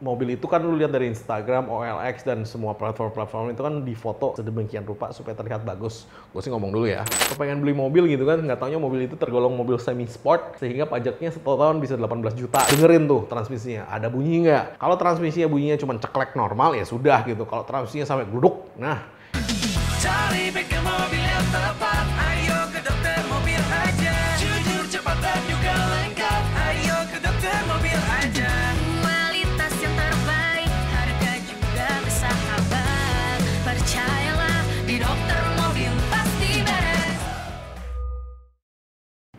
mobil itu kan lu lihat dari Instagram, OLX, dan semua platform-platform itu kan difoto sedemikian rupa supaya terlihat bagus. Gue sih ngomong dulu ya. Kepengen beli mobil gitu kan, nggak taunya mobil itu tergolong mobil semi-sport, sehingga pajaknya satu tahun bisa 18 juta. Dengerin tuh transmisinya, ada bunyi nggak? Kalau transmisinya bunyinya cuma ceklek normal, ya sudah gitu. Kalau transmisinya sampai gluduk, nah. Cari bengkel mobil yang tepat, ayo ke dokter mobil aja. Jujur, cepat dan juga lengkap, ayo ke dokter mobil aja. Kualitas yang terbaik, harga juga bersahabat. Percayalah, di dokter mobil pasti beres.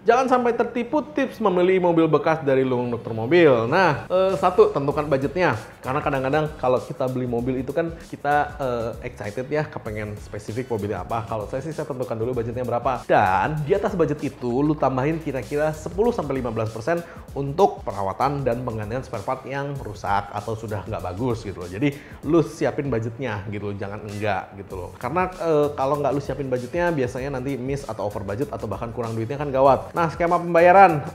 Jangan sampai tertipu tips membeli mobil bekas dari Luung Dokter Mobil. Nah, satu, tentukan budgetnya. Karena kadang-kadang kalau kita beli mobil itu kan kita excited ya, kepengen spesifik mobilnya apa. Kalau saya sih saya tentukan dulu budgetnya berapa. Dan di atas budget itu lu tambahin kira-kira 10-15% untuk perawatan dan penggantian spare part yang rusak atau sudah nggak bagus gitu loh. Jadi lu siapin budgetnya gitu loh, jangan enggak gitu loh. Karena kalau nggak lu siapin budgetnya biasanya nanti miss atau over budget atau bahkan kurang duitnya kan gawat. Nah, skema pembayaran,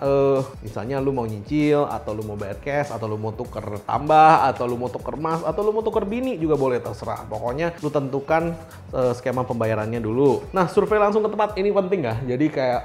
misalnya lu mau nyicil, atau lu mau bayar cash, atau lu mau tuker tambah, atau lu mau tuker emas, atau lu mau tuker bini juga boleh, terserah. Pokoknya lu tentukan skema pembayarannya dulu. Nah, survei langsung ke tempat ini penting nggak? Jadi kayak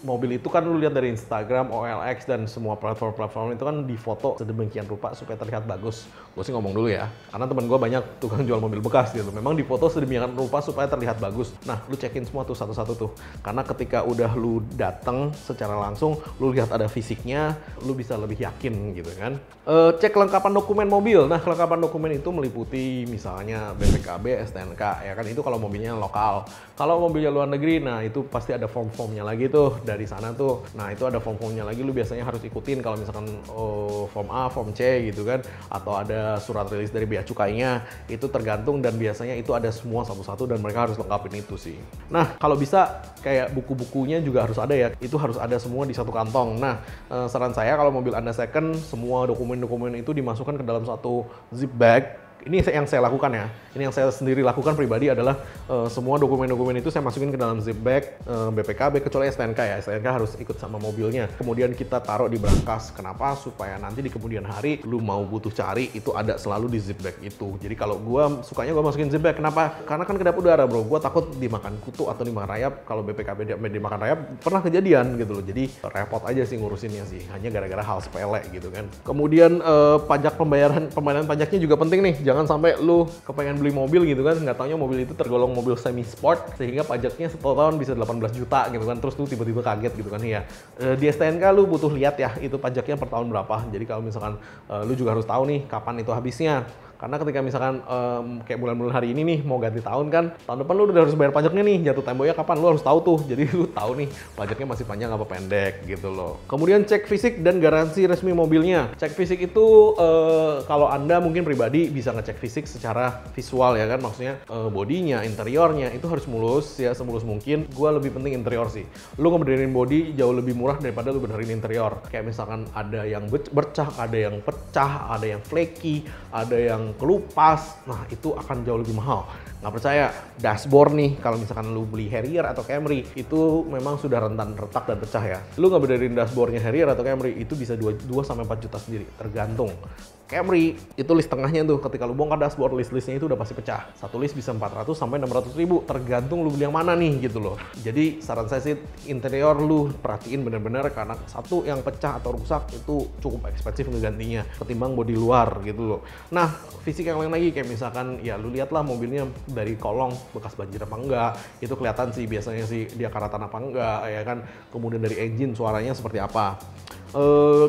mobil itu kan lu lihat dari Instagram, OLX, dan semua platform-platform itu kan difoto sedemikian rupa supaya terlihat bagus. Gue sih ngomong dulu ya, karena temen gue banyak tukang jual mobil bekas gitu. Memang difoto sedemikian rupa supaya terlihat bagus. Nah, lu cekin semua tuh satu-satu tuh. Karena ketika udah lu dateng secara langsung, lu lihat ada fisiknya, lu bisa lebih yakin gitu kan. Cek kelengkapan dokumen mobil. Nah, kelengkapan dokumen itu meliputi misalnya BPKB, STNK, ya kan, itu kalau mobilnya lokal. Kalau mobilnya luar negeri, nah itu pasti ada form-formnya lagi tuh dari sana tuh. Nah, itu ada form-formnya lagi, lu biasanya harus ikutin kalau misalkan form A, form C gitu kan, atau ada surat rilis dari bea cukainya, itu tergantung dan biasanya itu ada semua satu-satu dan mereka harus lengkapin itu sih. Nah, kalau bisa kayak buku-bukunya juga harus ada ya, itu harus ada semua di satu kantong. Nah, saran saya kalau mobil Anda second, semua dokumen-dokumen itu dimasukkan ke dalam satu zip bag. Ini yang saya lakukan ya. Ini yang saya sendiri lakukan pribadi adalah semua dokumen-dokumen itu saya masukin ke dalam zip bag BPKB, kecuali STNK ya. STNK harus ikut sama mobilnya. Kemudian kita taruh di brankas. Kenapa? Supaya nanti di kemudian hari lu mau butuh cari itu ada selalu di zip bag itu. Jadi kalau gua sukanya gua masukin zip bag. Kenapa? Karena kan kedap udara, bro. Gua takut dimakan kutu atau dimakan rayap. Kalau BPKB dimakan rayap pernah kejadian gitu loh. Jadi repot aja sih ngurusinnya sih. Hanya gara-gara hal sepele gitu kan. Kemudian pajak pembayaran pajaknya juga penting nih. Jangan sampai lu kepengen beli mobil gitu kan, nggak taunya mobil itu tergolong mobil semi-sport, sehingga pajaknya satu tahun bisa 18 juta gitu kan, terus lu tiba-tiba kaget gitu kan ya. Di STNK lu butuh lihat ya, itu pajaknya per tahun berapa. Jadi kalau misalkan lu juga harus tahu nih kapan itu habisnya. Karena ketika misalkan kayak bulan-bulan hari ini nih mau ganti tahun kan, tahun depan lu udah harus bayar pajaknya nih, jatuh temponya kapan, lu harus tahu tuh. Jadi lu tahu nih pajaknya masih panjang apa pendek gitu loh. Kemudian cek fisik dan garansi resmi mobilnya. Cek fisik itu kalau Anda mungkin pribadi bisa ngecek fisik secara visual ya kan, maksudnya bodinya, interiornya itu harus mulus ya, semulus mungkin. Gua lebih penting interior sih. Lu ngebenerin body jauh lebih murah daripada lu benerin interior. Kayak misalkan ada yang bercak, ada yang pecah, ada yang flaky, ada yang kelupas, nah itu akan jauh lebih mahal. Nggak percaya, dashboard nih, kalau misalkan lu beli Harrier atau Camry, itu memang sudah rentan retak dan pecah ya. Lu nggak benerin dashboardnya Harrier atau Camry, itu bisa 2-4 juta sendiri, tergantung. Camry, itu list tengahnya tuh, ketika lu bongkar dashboard, list-listnya itu udah pasti pecah. Satu list bisa 400 sampai 600 ribu, tergantung lu beli yang mana nih gitu loh. Jadi saran saya sih, interior lu perhatiin bener-bener, karena satu yang pecah atau rusak itu cukup ekspensif ngegantinya, ketimbang bodi luar gitu loh. Nah, fisik yang lain lagi, kayak misalkan ya lu lihatlah mobilnya dari kolong bekas banjir apa enggak, itu kelihatan sih biasanya sih dia karatan apa enggak ya kan. Kemudian dari engine suaranya seperti apa.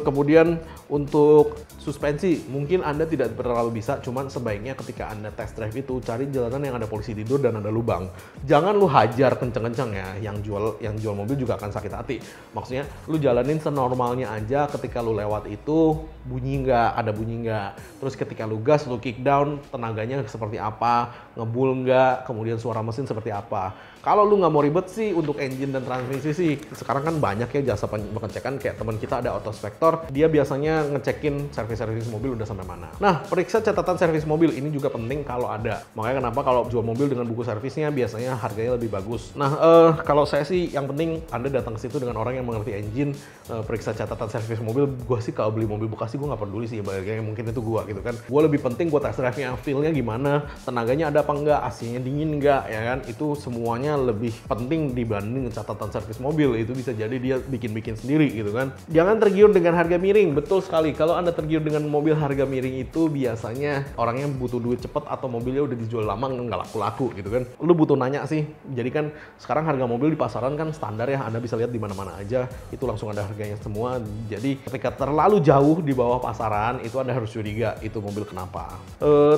Kemudian untuk suspensi mungkin Anda tidak terlalu bisa, cuman sebaiknya ketika Anda test drive itu cari jalanan yang ada polisi tidur dan ada lubang. Jangan lu hajar kenceng-kenceng ya, yang jual mobil juga akan sakit hati. Maksudnya lu jalanin senormalnya aja, ketika lu lewat itu bunyi nggak, ada bunyi nggak. Terus ketika lu gas, lu kick down, tenaganya seperti apa, ngebul nggak, kemudian suara mesin seperti apa. Kalau lu nggak mau ribet sih untuk engine dan transmisi sih, sekarang kan banyak ya jasa pengecekan, kayak teman kita ada Autospector, dia biasanya ngecekin servis-servis mobil udah sampai mana. Nah, periksa catatan servis mobil ini juga penting kalau ada. Makanya kenapa kalau jual mobil dengan buku servisnya biasanya harganya lebih bagus. Nah, kalau saya sih yang penting Anda datang ke situ dengan orang yang mengerti engine, periksa catatan servis mobil. Gue sih kalau beli mobil bekas sih gue nggak peduli sih, bayarnya mungkin itu gue gitu kan. Gue lebih penting gue test drive-nya, feel-nya gimana, tenaganya ada apa enggak, AC-nya dingin enggak, ya kan. Itu semuanya lebih penting dibanding catatan servis mobil. Itu bisa jadi dia bikin-bikin sendiri gitu kan. Jangan tergiur dengan harga miring. Betul sekali, kalau Anda tergiur dengan mobil harga miring itu biasanya orangnya butuh duit cepet atau mobilnya udah dijual lama nggak laku-laku gitu kan. Lu butuh nanya sih. Jadi kan sekarang harga mobil di pasaran kan standar ya, Anda bisa lihat di mana-mana aja, itu langsung ada harganya semua. Jadi ketika terlalu jauh di bawah pasaran, itu Anda harus curiga itu mobil kenapa.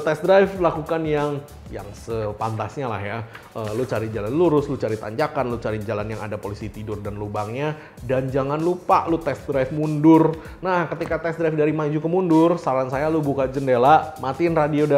Test drive lakukan yang sepantasnya lah ya. Lu cari jalan lurus, lu cari tanjakan, lu cari jalan yang ada polisi tidur dan lubangnya, dan jangan lupa lu test drive mundur. Nah, ketika test drive dari maju ke mundur, saran saya lu buka jendela, matiin radio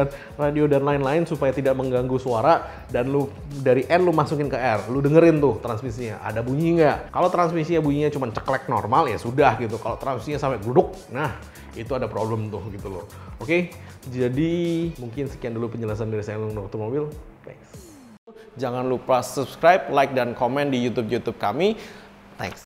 dan lain-lain supaya tidak mengganggu suara, dan lu dari N lu masukin ke R, lu dengerin tuh transmisinya ada bunyi nggak. Kalau transmisinya bunyinya cuma ceklek normal ya sudah gitu. Kalau transmisinya sampai gluduk, nah itu ada problem tuh gitu loh. Oke, jadi mungkin sekian dulu penjelasan dari saya untuk dokter mobil. Thanks. Jangan lupa subscribe, like, dan komen di YouTube kami. Thanks.